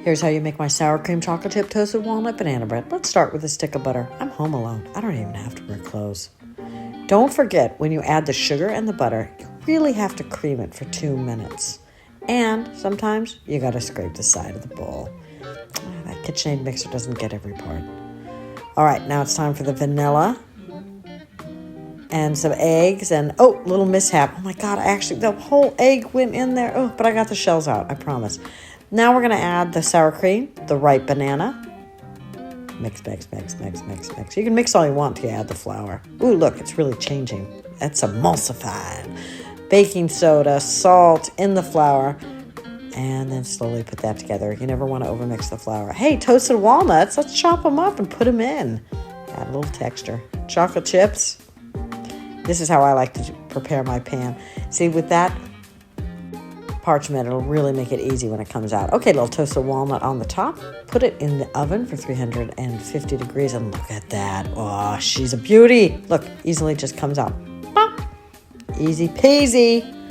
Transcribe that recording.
Here's how you make my sour cream chocolate chip toasted walnut banana bread. Let's start with a stick of butter. I'm home alone. I don't even have to wear clothes. Don't forget, when you add the sugar and the butter, you really have to cream it for 2 minutes. And sometimes you gotta scrape the side of the bowl. That KitchenAid mixer doesn't get every part. All right, now it's time for the vanilla and some eggs and, oh, little mishap. Oh my God, the whole egg went in there. Oh, but I got the shells out, I promise. Now we're gonna add the sour cream, the ripe banana. Mix, mix, mix, mix, mix, mix. You can mix all you want till you add the flour. Ooh, look, it's really changing. That's emulsified. Baking soda, salt in the flour, and then slowly put that together. You never want to overmix the flour. Hey, toasted walnuts, let's chop them up and put them in. Add a little texture. Chocolate chips. This is how I like to prepare my pan. See, with that parchment, it'll really make it easy when it comes out. Okay, little toasted walnut on the top. Put it in the oven for 350 degrees, and look at that. Oh, she's a beauty. Look, easily just comes out. Pop. Easy peasy.